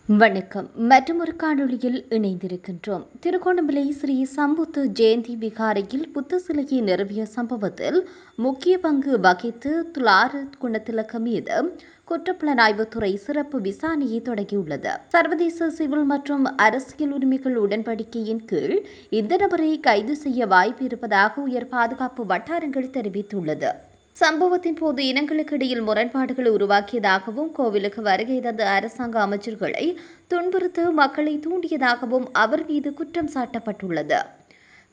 வணக்கம். மற்றொரு காணொளியில் இணைந்திருக்கின்றோம். திருகோணமலை ஸ்ரீ சம்புத்த ஜெயந்தி விகாரையில் புத்த சிலையை நிறுவிய சம்பவத்தில் முக்கிய பங்கு வகித்து துலார குணத்திலக்க மீது குற்றப்புலனாய்வுத்துறை சிறப்பு விசாரணையை தொடங்கியுள்ளது. சர்வதேச சிவில் மற்றும் அரசியல் உரிமைகள் உடன்படிக்கையின் கீழ் இந்த நபரை கைது செய்ய வாய்ப்பு இருப்பதாக உயர் பாதுகாப்பு வட்டாரங்கள் தெரிவித்துள்ளது. சம்பவத்தின் போது இனங்களுக்கு இடையில் முரண்பாடுகள் உருவாக்கியதாகவும் கோவிலுக்கு வருகை தந்த அரசாங்க அமைச்சர்களை துன்புறுத்த மக்களை தூண்டியதாகவும் அவர் மீது குற்றம் சாட்டப்பட்டுள்ளது.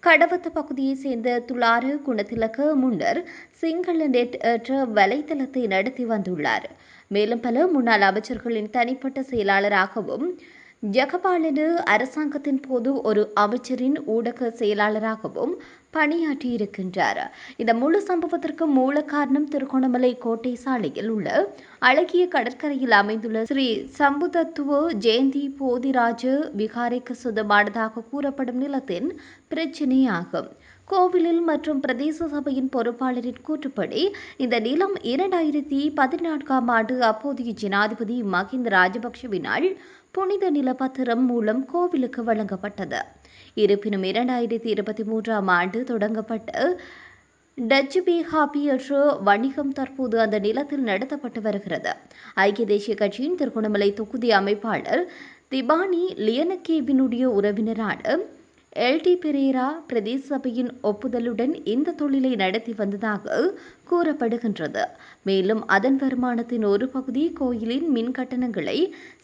கடவத்த பகுதியைச் சேர்ந்த துலாறு குணத்திலக்க முன்னர் சிங்கள நெட் என்ற வலைத்தளத்தை நடத்தி வந்துள்ளார். மேலும் பல முன்னாள் அமைச்சர்களின் தனிப்பட்ட செயலாளராகவும் ஜெகபாலனு அரசாங்கத்தின் போது ஒரு அமைச்சரின் ஊடக செயலாளராகவும் பணியாற்றியிருக்கின்றார். இந்த முழு சம்பவத்திற்கு மூல காரணம் திருகோணமலை கோட்டை சாலையில் உள்ள அழகிய கடற்கரையில் அமைந்துள்ள ஸ்ரீ சம்புதத்துவ ஜெயந்தி போதிராஜ விகாரைக்கு சொந்தமானதாக கூறப்படும் நிலத்தின் பிரச்சினையாகும். கோவிலில் மற்றும் பிரதேச சபையின் பொறுப்பாளரின் கூற்றுப்படி இந்த நிலம் 2014ஆம் ஆண்டு அப்போதைய ஜனாதிபதி மஹிந்த ராஜபக்ஷவினால் புனித நிலப்பத்திரம் மூலம் கோவிலுக்கு வழங்கப்பட்டது. இருப்பினும் 2023ஆம் ஆண்டு தொடங்கப்பட்ட டச்சு பேஹாபி என்ற வணிகம் தற்போது அந்த நிலத்தில் நடத்தப்பட்டு வருகிறது. ஐக்கிய தேசிய கட்சியின் திருகோணமலை தொகுதி அமைப்பாளர் திபானி லியனகேவினுடைய உறவினரான எல்டி பெரேரா பிரதேச சபையின் ஒப்புதலுடன் இந்த தொழிலை நடத்தி வந்ததாக கூறப்படுகின்றது. மேலும் அதன் வருமானத்தின் ஒரு பகுதி கோயிலின் மின் கட்டணங்களை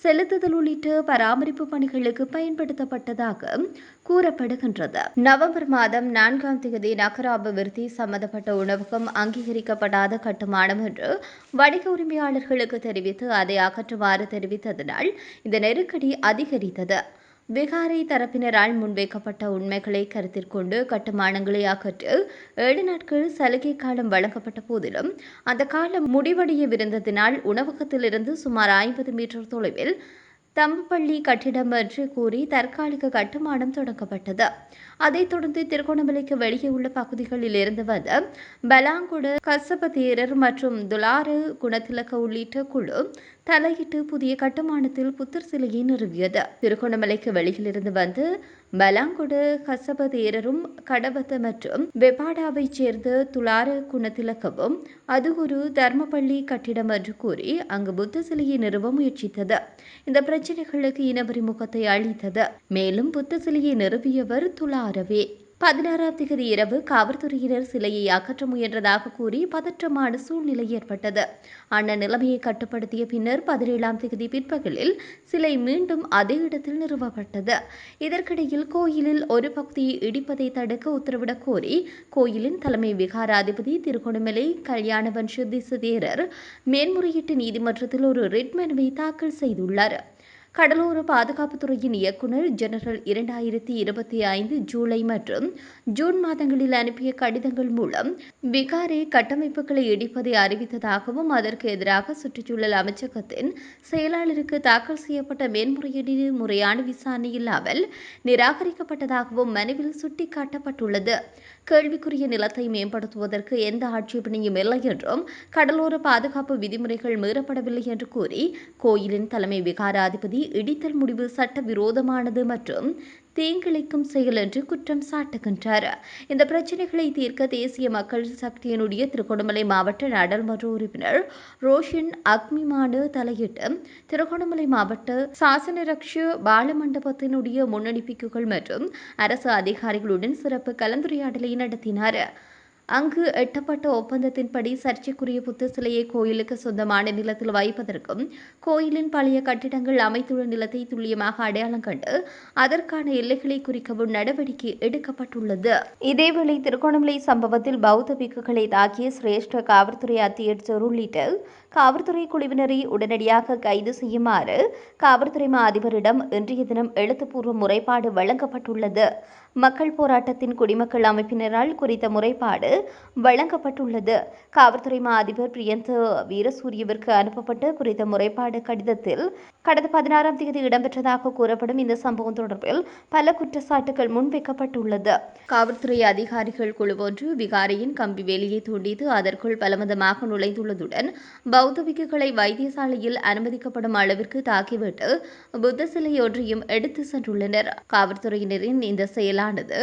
செலுத்துதல் உள்ளிட்ட பராமரிப்பு பணிகளுக்கு பயன்படுத்தப்பட்டதாக கூறப்படுகின்றது. நவம்பர் மாதம் 4ஆம் தேதி நகர அபிவிருத்தி சம்பந்தப்பட்ட உணவகம் அங்கீகரிக்கப்படாத கட்டுமானம் என்று வணிக உரிமையாளர்களுக்கு தெரிவித்து அதை அகற்றுமாறு தெரிவித்ததனால் இந்த நெருக்கடி அதிகரித்தது. விகாரை தரப்பினரால் முன்வைக்கப்பட்ட உண்மைகளை கருத்தில் கொண்டு கட்டுமானங்களை அகற்று 7 நாட்கள் சலுகை காலம் வழங்கப்பட்ட போதிலும் அந்த காலம் முடிவடையவிருந்ததினால் உணவகத்திலிருந்து சுமார் 50 மீட்டர் தொலைவில் தம்பப்பள்ளி கட்டிடம் என்று கூறி தற்காலிக கட்டுமானம் தொடங்கப்பட்டது. அதைத் தொடர்ந்து திருகோணமலைக்கு வெளியே உள்ள பகுதிகளில் இருந்து வந்த பலாங்குடு கசப தேரர் மற்றும் துலாறு குணத்திலக்க உள்ளிட்ட குழு தலையிட்டு புதிய கட்டுமானத்தில் புத்தர் சிலையை நிறுவியது. திருகோணமலைக்கு வெளியிலிருந்து வந்து பலாங்குடு கசப தேரரும் கடவத்த மற்றும் வெபாடாவைச் சேர்ந்த துலாறு குணத்திலக்கவும் அது ஒரு தர்மப்பள்ளி கட்டிடம் என்று கூறி அங்கு புத்த சிலையை நிறுவ முயற்சித்தது. இந்த பிரச்சனைகளுக்கு இனவரி முகத்தை அளித்தது. மேலும் புத்த சிலையை நிறுவியவர் துலாரவே. 16ஆம் தேதி இரவு காவல்துறையினர் சிலையை அகற்ற முயன்றதாக கூறி பதற்றமான சூழ்நிலை ஏற்பட்டது. அந்த நிலைமையை கட்டுப்படுத்திய பின்னர் 17ஆம் தேதி பிற்பகலில் சிலை மீண்டும் அதே இடத்தில் நிறுவப்பட்டது. இதற்கிடையில் கோயிலில் ஒரு பகுதியை இடிப்பதை தடுக்க உத்தரவிடக் கோரி கோயிலின் தலைமை விகாராதிபதி திருகோணமலை கல்யாணவன் சித்திச தேரர் மேன்முறையீட்டு நீதிமன்றத்தில் ஒரு ரிட் மனுவை தாக்கல் செய்துள்ளார். கடலோர பாதுகாப்புத்துறையின் இயக்குநர் ஜெனரல் 2025 ஜூலை மற்றும் ஜூன் மாதங்களில் அனுப்பிய கடிதங்கள் மூலம் விகாரை கட்டமைப்புகளை இடிப்பதை அறிவித்ததாகவும் அதற்கு எதிராக சுற்றுச்சூழல் அமைச்சகத்தின் செயலாளருக்கு தாக்கல் செய்யப்பட்ட மேன்முறையீடு முறையான விசாரணை இல்லாமல் நிராகரிக்கப்பட்டதாகவும் மனுவில் சுட்டிக்காட்டப்பட்டுள்ளது. கேள்விக்குரிய நிலத்தை மேம்படுத்துவதற்கு எந்த ஆட்சேபனையும் இல்லை என்றும் கடலோர பாதுகாப்பு விதிமுறைகள் மீறப்படவில்லை என்று கூறி கோயிலின் தலைமை விகாராதிபதி இடித்தல் முடிவு சட்டவிரோதமானது மற்றும் தீங்கிழைக்கும் செயல் என்று குற்றம் சாட்டுகின்றார். இந்த பிரச்சினைகளை தீர்க்க தேசிய மக்கள் சக்தியினுடைய திருகோணமலை மாவட்ட நாடாளுமன்ற உறுப்பினர் ரோஷன் அக்மிமானு தலையிட்டு திருகோணமலை மாவட்ட சாசனரக்ஷ பாலமண்டபத்தினுடைய முன்னணி பிக்குகள் மற்றும் அரசு அதிகாரிகளுடன் சிறப்பு கலந்துரையாடலை நடத்தினார். அங்கு எட்டப்பட்ட ஒப்பந்தத்தின்படி சர்ச்சைக்குரிய புத்த சிலையை கோயிலுக்கு சொந்தமான நிலத்தில் வைப்பதற்கும் கோயிலின் பழைய கட்டிடங்கள் அமைத்துள்ள நிலத்தை துல்லியமாக அடையாளம் கண்டு அதற்கான எல்லைகளை குறிக்கவும் நடவடிக்கை எடுக்கப்பட்டுள்ளது. இதேவேளை திருகோணமலை சம்பவத்தில் பௌத்த பிக்குகளை தாக்கிய சிரேஷ்ட காவல்துறை அத்தியட்சர் உள்ளிட்ட காவல்துறை குழுவினரை உடனடியாக கைது செய்யுமாறு காவல்துறை மா அதிபரிடம் இன்றைய தினம் எழுத்துப்பூர்வ முறைப்பாடு வழங்கப்பட்டுள்ளது. மக்கள் போராட்டத்தின் குடிமக்கள் அமைப்பினரால் குறித்த முறைப்பாடு வழங்கப்பட்டுள்ளது. காவல்துறை மா அதிபர் பிரியந்த வீரசூரியவிற்கு அனுப்பப்பட்ட குறித்த முறைப்பாடு கடிதத்தில் கடந்த 16ஆம் தேதி இடம்பெற்றதாக கூறப்படும் இந்த சம்பவம் தொடர்பில் பல குற்றச்சாட்டுகள் முன்வைக்கப்பட்டுள்ளது. காவல்துறை அதிகாரிகள் குழு ஒன்று விகாரையின் கம்பி வேலியை துண்டித்து அதற்குள் பலவந்தமாக நுழைந்துள்ளதுடன் பௌத்த பிக்குகளை வைத்தியசாலையில் அனுமதிக்கப்படும் அளவிற்கு தாக்கிவிட்டு புத்த சிலை ஒன்றையும் எடுத்து சென்றுள்ளனர். காவல்துறையினரின் இந்த செயலானது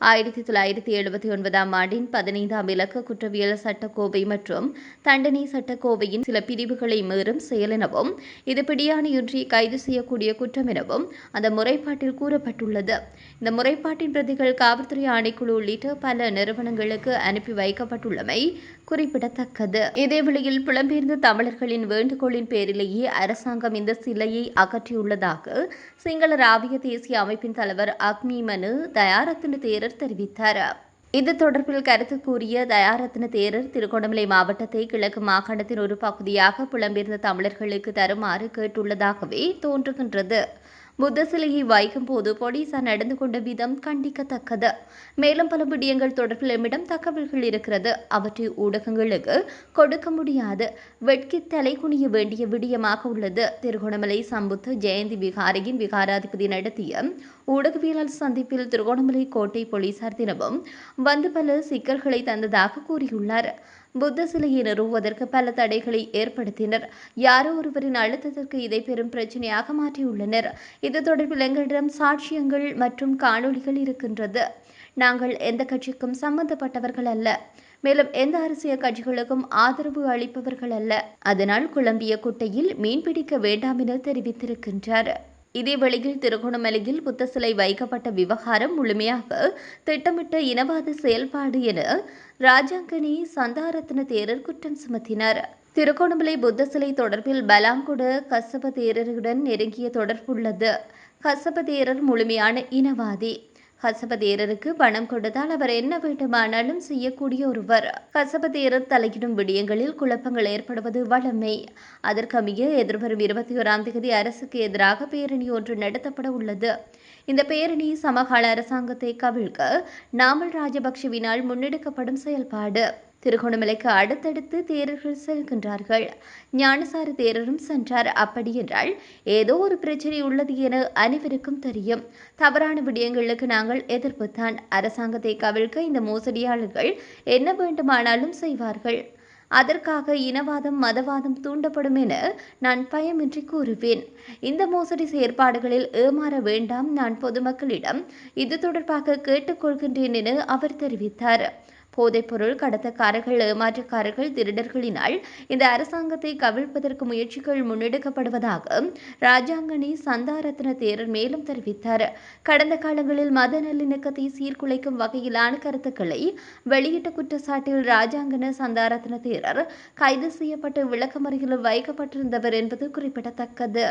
1979 ஆண்டின் 15ஆம் இலக்க குற்றவியல் சட்டக்கோவை மற்றும் தண்டனை சட்டக்கோவையின் சில பிரிவுகளை மீறும் செயல் எனவும் இது பிடியாணையின்றி கைது செய்யக்கூடிய குற்றம் எனவும் அந்த முறைப்பாட்டில் கூறப்பட்டுள்ளது. இந்த முறைப்பாட்டின் பிரதிகள் காவல்துறை ஆணைக்குழு உள்ளிட்ட பல நிறுவனங்களுக்கு அனுப்பி வைக்கப்பட்டுள்ளமை குறிப்பிடத்தக்கது. இதேவேளையில் புலம்பெயர்ந்த தமிழர்களின் வேண்டுகோளின் பேரிலேயே அரசாங்கம் இந்த சிலையை அகற்றியுள்ளதாக சிங்கள ராவிய தேசிய அமைப்பின் தலைவர் அக்மீமனு தயாரத்ன தேரர் தெரிவித்தார். இது தொடர்பில் கருத்து கூறிய தயாரத்ன தேரர் திருகோணமலை மாவட்டத்தை கிழக்கு மாகாணத்தின் ஒரு பகுதியாக புலம்பெயர்ந்த தமிழர்களுக்கு தருமாறு கேட்டுள்ளதாகவே தோன்றுகின்றது. புத்த சிலையை வைக்கும் போது போலீசார் நடந்து கொண்ட விதம் கண்டிக்கத்தக்கது. மேலும் பல விடயங்கள் தொடர்பில் எம்மிடம் தகவல்கள் இருக்கிறது. அவற்றை ஊடகங்களுக்கு கொடுக்க முடியாது. வெட்கி தலை குனிய வேண்டிய விடயமாக உள்ளது. திருகோணமலை சம்புத்த ஜெயந்தி விகாரையின் விகாராதிபதி நடத்திய ஊடகவியலாளர் சந்திப்பில் திருகோணமலை கோட்டை போலீசார் தினமும் வந்து பல சிக்கல்களை தந்ததாக கூறியுள்ளார். புத்த சிலையை நிறுவுவதற்கு பல தடைகளை ஏற்படுத்தினர். யாரோ ஒருவரின் அழுத்தத்திற்கு இதை பெரும் பிரச்சனையாக மாற்றியுள்ளனர். இது தொடர்பில் எங்களிடம் சாட்சியங்கள் மற்றும் காணொளிகள் இருக்கின்றது. நாங்கள் எந்த கட்சிக்கும் சம்பந்தப்பட்டவர்கள் அல்ல. மேலும் எந்த அரசியல் கட்சிகளுக்கும் ஆதரவு அளிப்பவர்கள் அல்ல. அதனால் குழம்பிய குட்டையில் மீன்பிடிக்க வேண்டாம் என தெரிவித்திருக்கின்றார். இதேவேளையில் திருகோணமலையில் புத்த சிலை வைக்கப்பட்ட விவகாரம் முழுமையாக திட்டமிட்ட இனவாத செயல்பாடு என ராஜாங்கனி சந்தாரத்ன தேரர் குற்றம் சுமத்தினார். திருகோணமலை புத்த சிலை தொடர்பில் பலாங்குட கசப தேரருடன் நெருங்கிய தொடர்புள்ளது. கசப தேரர் முழுமையான இனவாதி. கசப தேரருக்கு பணம் கொடுத்தால் அவர் என்ன வேண்டுமானாலும் செய்யக்கூடிய ஒருவர். கசப தேரர் தலையிடும் விடயங்களில் குழப்பங்கள் ஏற்படுவது வழமை. அதற்கமைய எதிர்வரும் 21ஆம் தேதி அரசுக்கு எதிராக பேரணி ஒன்று நடத்தப்பட உள்ளது. இந்த பேரணி சமகால அரசாங்கத்தை கவிழ்க்க நாமல் ராஜபக்ஷவினால் முன்னெடுக்கப்படும் செயல்பாடு. திருகோணமலைக்கு அடுத்தடுத்து தேரர்கள் செல்கின்றார்கள். ஞானசார தேரரும் சென்றார். அப்படியென்றால் ஏதோ ஒரு பிரச்சனை உள்ளது என அனைவருக்கும் தெரியும். தவறான விடயங்களுக்கு நாங்கள் எதிர்ப்புத்தான். அரசாங்கத்தை கவிழ்க்க இந்த மோசடியாளர்கள் என்ன வேண்டுமானாலும் செய்வார்கள். அதற்காக இனவாதம் மதவாதம் தூண்டப்படும் என நான் பயமின்றி கூறுவேன். இந்த மோசடி செயற்பாடுகளில் ஏமாற வேண்டாம். நான் பொதுமக்களிடம் இது தொடர்பாக கேட்டுக்கொள்கின்றேன் என அவர் தெரிவித்தார். போதைப்பொருள் கடத்தக்காரர்கள் ஏமாற்றக்காரர்கள் திருடர்களினால் இந்த அரசாங்கத்தை கவிழ்ப்பதற்கு முயற்சிகள் முன்னெடுக்கப்படுவதாக ராஜாங்கனி சந்தாரத்ன தேரர் மேலும் தெரிவித்தார். கடந்த காலங்களில் மத நல்லிணக்கத்தை சீர்குலைக்கும் வகையிலான கருத்துக்களை வெளியிட்ட குற்றச்சாட்டில் ராஜாங்கன சந்தாரத்ன தேரர் கைது செய்யப்பட்டு விளக்கமறியலில் வைக்கப்பட்டிருந்தவர் என்பது குறிப்பிடத்தக்கது.